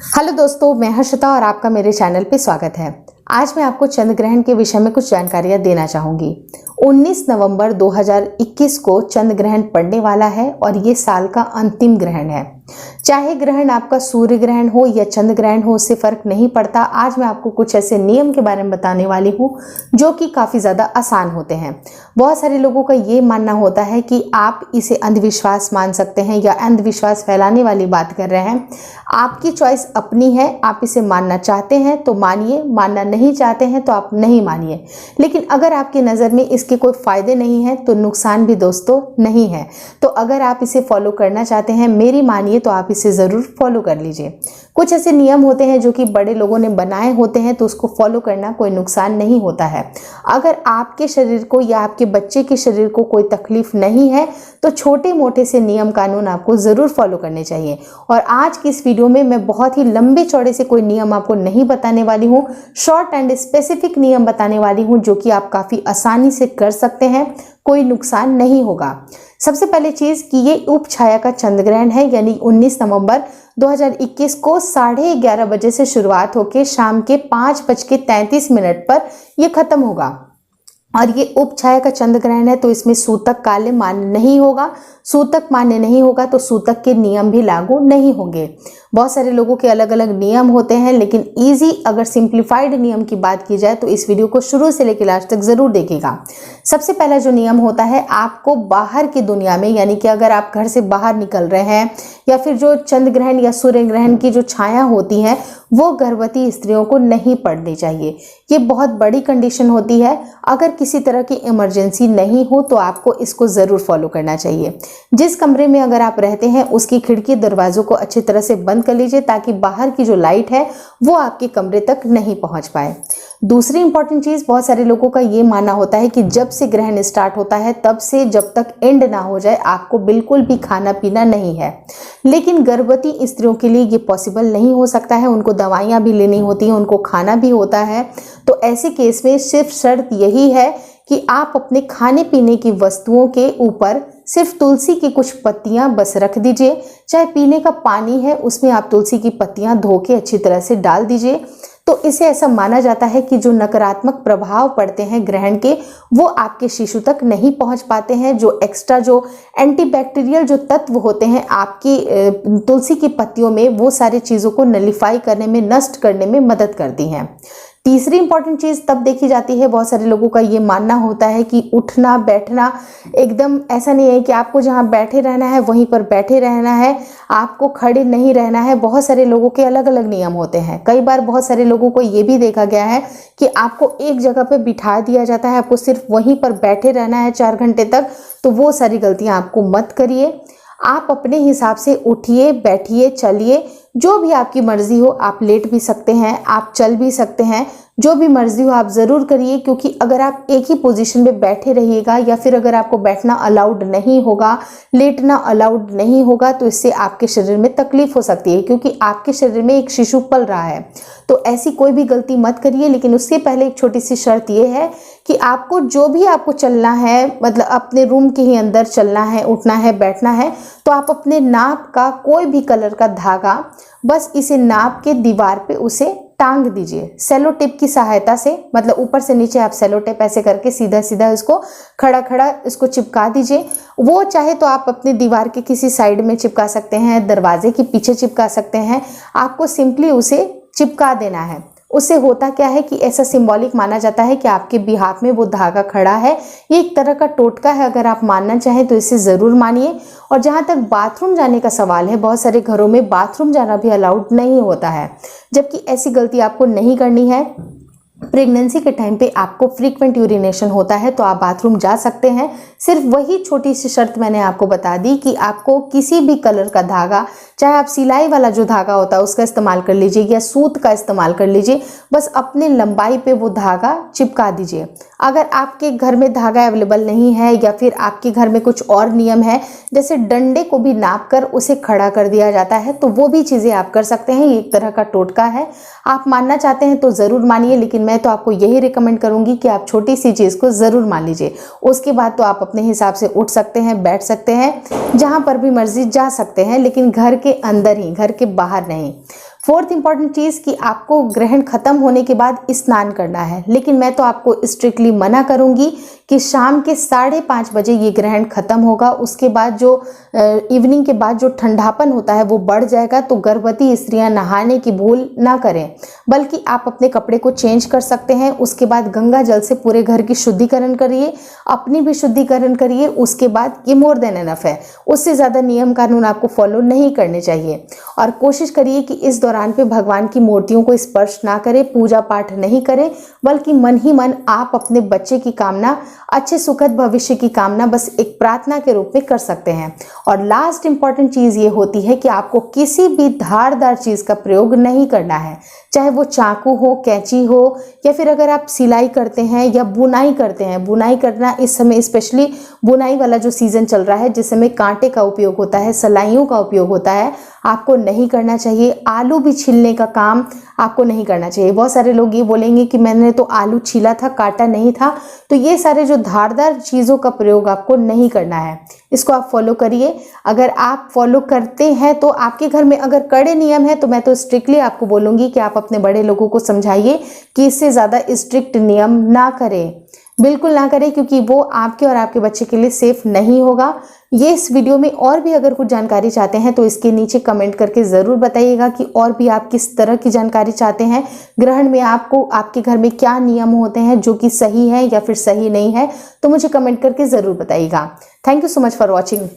Hello दोस्तों, मैं हर्षिता और आपका मेरे चैनल पे स्वागत है। आज मैं आपको चंद्र ग्रहण के विषय में कुछ जानकारियां देना चाहूंगी। 19 नवंबर 2021 को चंद्र ग्रहण पड़ने वाला है और ये साल का अंतिम ग्रहण है। चाहे ग्रहण आपका सूर्य ग्रहण हो या चंद्र ग्रहण हो, उससे फर्क नहीं पड़ता। आज मैं आपको कुछ ऐसे नियम के बारे में बताने वाली हूँ जो कि काफ़ी ज़्यादा आसान होते हैं। बहुत सारे लोगों का ये मानना होता है कि आप इसे अंधविश्वास मान सकते हैं या अंधविश्वास फैलाने वाली बात कर रहे हैं। आपकी चॉइस अपनी है, आप इसे मानना चाहते हैं तो मानिए, मानना नहीं चाहते हैं तो आप नहीं मानिए। लेकिन अगर आपकी नज़र में इसके कोई फ़ायदे नहीं है तो नुकसान भी दोस्तों नहीं है। तो अगर आप इसे फॉलो करना चाहते हैं, मेरी मानिए, तो आप इसे ज़रूर फॉलो कर लीजिए। कुछ ऐसे नियम होते हैं जो कि बड़े लोगों ने बनाए होते हैं, तो उसको फॉलो करना कोई नुकसान नहीं होता है। अगर आपके शरीर को या आपके बच्चे के शरीर को कोई तकलीफ नहीं है तो छोटे मोटे से नियम कानून आपको ज़रूर फॉलो करने चाहिए। और आज की इस वीडियो में मैं बहुत ही लंबे चौड़े से कोई नियम आपको नहीं बताने वाली हूँ, शॉर्ट एंड स्पेसिफिक नियम बताने वाली हूँ जो कि आप काफ़ी आसानी से कर सकते हैं, कोई नुकसान नहीं होगा। सबसे पहले चीज़ कि ये उप छाया का चंद्र ग्रहण है, यानी 19 नवंबर 2021 को 11:30 बजे से शुरुआत होकर शाम के 5:33 पर यह खत्म होगा। और ये उप छाया का चंद्र ग्रहण है तो इसमें सूतक काल मान्य नहीं होगा। सूतक मान्य नहीं होगा तो सूतक के नियम भी लागू नहीं होंगे। बहुत सारे लोगों के अलग अलग नियम होते हैं, लेकिन इजी अगर सिंप्लीफाइड नियम की बात की जाए तो इस वीडियो को शुरू से लेकर लास्ट तक जरूर देखिएगा। सबसे पहला जो नियम होता है, आपको बाहर की दुनिया में, यानी कि अगर आप घर से बाहर निकल रहे हैं या फिर जो चंद्र ग्रहण या सूर्य ग्रहण की जो छाया होती है वो गर्भवती स्त्रियों को नहीं पड़नी चाहिए। ये बहुत बड़ी कंडीशन होती है। अगर किसी तरह की इमरजेंसी नहीं हो तो आपको इसको ज़रूर फॉलो करना चाहिए। जिस कमरे में अगर आप रहते हैं उसकी खिड़की दरवाजों को अच्छी तरह से बंद कर लीजिए ताकि बाहर की जो लाइट है वो आपके कमरे तक नहीं पहुंच पाए। दूसरी इंपॉर्टेंट चीज़, बहुत सारे लोगों का ये मानना होता है कि जब से ग्रहण स्टार्ट होता है तब से जब तक एंड ना हो जाए आपको बिल्कुल भी खाना पीना नहीं है। लेकिन गर्भवती स्त्रियों के लिए ये पॉसिबल नहीं हो सकता है। उनको दवाइयाँ भी लेनी होती हैं, उनको खाना भी होता है। तो ऐसे केस में सिर्फ शर्त यही है कि आप अपने खाने पीने की वस्तुओं के ऊपर सिर्फ तुलसी की कुछ पत्तियां बस रख दीजिए। चाहे पीने का पानी है उसमें आप तुलसी की पत्तियां धो के अच्छी तरह से डाल दीजिए। तो इसे ऐसा माना जाता है कि जो नकारात्मक प्रभाव पड़ते हैं ग्रहण के वो आपके शिशु तक नहीं पहुंच पाते हैं। जो एक्स्ट्रा जो एंटीबैक्टीरियल जो तत्व होते हैं आपकी तुलसी की पत्तियों में, वो सारी चीज़ों को नलिफाई करने में, नष्ट करने में मदद करती हैं। तीसरी इंपॉर्टेंट चीज़ तब देखी जाती है, बहुत सारे लोगों का ये मानना होता है कि उठना बैठना एकदम ऐसा नहीं है कि आपको जहाँ बैठे रहना है वहीं पर बैठे रहना है, आपको खड़े नहीं रहना है। बहुत सारे लोगों के अलग अलग नियम होते हैं। कई बार बहुत सारे लोगों को ये भी देखा गया है कि आपको एक जगह पे बिठा दिया जाता है, आपको सिर्फ वहीं पर बैठे रहना है 4 घंटे तक। तो वो सारी गलतियाँ आपको मत करिए। आप अपने हिसाब से उठिए, बैठिए, चलिए, जो भी आपकी मर्जी हो। आप लेट भी सकते हैं, आप चल भी सकते हैं, जो भी मर्जी हो आप ज़रूर करिए। क्योंकि अगर आप एक ही पोजीशन में बैठे रहिएगा या फिर अगर आपको बैठना अलाउड नहीं होगा, लेटना अलाउड नहीं होगा, तो इससे आपके शरीर में तकलीफ हो सकती है, क्योंकि आपके शरीर में एक शिशु पल रहा है। तो ऐसी कोई भी गलती मत करिए। लेकिन उससे पहले एक छोटी सी शर्त ये है कि आपको जो भी आपको चलना है, मतलब अपने रूम के ही अंदर चलना है, उठना है, बैठना है, तो आप अपने नाप का कोई भी कलर का धागा बस इसे नाप के दीवार पे उसे टांग दीजिए सेलो टेप की सहायता से। मतलब ऊपर से नीचे आप सेलो टेप ऐसे करके सीधा सीधा इसको खड़ा खड़ा इसको चिपका दीजिए। वो चाहे तो आप अपने दीवार के किसी साइड में चिपका सकते हैं, दरवाजे के पीछे चिपका सकते हैं। आपको सिंपली उसे चिपका देना है। उससे होता क्या है कि ऐसा सिंबॉलिक माना जाता है कि आपके बिहाफ में वो धागा खड़ा है। ये एक तरह का टोटका है, अगर आप मानना चाहें तो इसे ज़रूर मानिए। और जहाँ तक बाथरूम जाने का सवाल है, बहुत सारे घरों में बाथरूम जाना भी अलाउड नहीं होता है, जबकि ऐसी गलती आपको नहीं करनी है। प्रेगनेंसी के टाइम पे आपको फ्रीक्वेंट यूरिनेशन होता है तो आप बाथरूम जा सकते हैं। सिर्फ वही छोटी सी शर्त मैंने आपको बता दी कि आपको किसी भी कलर का धागा, चाहे आप सिलाई वाला जो धागा होता है उसका इस्तेमाल कर लीजिए या सूत का इस्तेमाल कर लीजिए, बस अपने लंबाई पे वो धागा चिपका दीजिए। अगर आपके घर में धागा अवेलेबल नहीं है या फिर आपके घर में कुछ और नियम है, जैसे डंडे को भी नाप कर उसे खड़ा कर दिया जाता है, तो वो भी चीज़ें आप कर सकते हैं। ये एक तरह का टोटका है। आप मानना चाहते हैं तो ज़रूर मानिए, लेकिन मैं तो आपको यही रिकमेंड करूंगी कि आप छोटी सी चीज़ को ज़रूर मान लीजिए। उसके बाद तो आप अपने हिसाब से उठ सकते हैं, बैठ सकते हैं, जहाँ पर भी मर्जी जा सकते हैं, लेकिन घर के अंदर ही, घर के बाहर नहीं। फोर्थ इंपॉर्टेंट चीज़ कि आपको ग्रहण खत्म होने के बाद स्नान करना है, लेकिन मैं तो आपको स्ट्रिक्टली मना करूंगी कि शाम के 5:30 बजे ये ग्रहण खत्म होगा। उसके बाद जो इवनिंग के बाद जो ठंडापन होता है वो बढ़ जाएगा। तो गर्भवती स्त्रियां नहाने की भूल ना करें, बल्कि आप अपने कपड़े को चेंज कर सकते हैं। उसके बाद गंगा जल से पूरे घर की शुद्धिकरण करिए, अपनी भी शुद्धिकरण करिए। उसके बाद ये मोर देन एनफ है, उससे ज़्यादा नियम कानून आपको फॉलो नहीं करने चाहिए। और कोशिश करिए कि इस दौरान पे भगवान की मूर्तियों को स्पर्श ना करें, पूजा पाठ नहीं करें, बल्कि मन ही मन आप अपने बच्चे की कामना, अच्छे सुखद भविष्य की कामना बस एक प्रार्थना के रूप में कर सकते हैं। और लास्ट इंपॉर्टेंट चीज़ ये होती है कि आपको किसी भी धारदार चीज़ का प्रयोग नहीं करना है, चाहे वो चाकू हो, कैंची हो, या फिर अगर आप सिलाई करते हैं या बुनाई करते हैं। बुनाई करना इस समय, स्पेशली बुनाई वाला जो सीज़न चल रहा है, जिस समय कांटे का उपयोग होता है, सलाइयों का उपयोग होता है, आपको नहीं करना चाहिए। आलू भी छीलने का काम आपको नहीं करना चाहिए। बहुत सारे लोग ये बोलेंगे कि मैंने तो आलू छीला था, काटा नहीं था। तो ये सारे जो धारदार चीज़ों का प्रयोग आपको नहीं करना है, इसको आप फॉलो करिए। अगर आप फॉलो करते हैं तो आपके घर में अगर कड़े नियम है, तो मैं तो स्ट्रिक्टली आपको बोलूँगी कि आप अपने बड़े लोगों को समझाइए कि इससे ज़्यादा स्ट्रिक्ट नियम ना करें, बिल्कुल ना करें, क्योंकि वो आपके और आपके बच्चे के लिए सेफ नहीं होगा। ये इस वीडियो में और भी अगर कुछ जानकारी चाहते हैं तो इसके नीचे कमेंट करके ज़रूर बताइएगा कि और भी आप किस तरह की जानकारी चाहते हैं। ग्रहण में आपको आपके घर में क्या नियम होते हैं जो कि सही है या फिर सही नहीं है, तो मुझे कमेंट करके ज़रूर बताइएगा। Thank you so much for watching.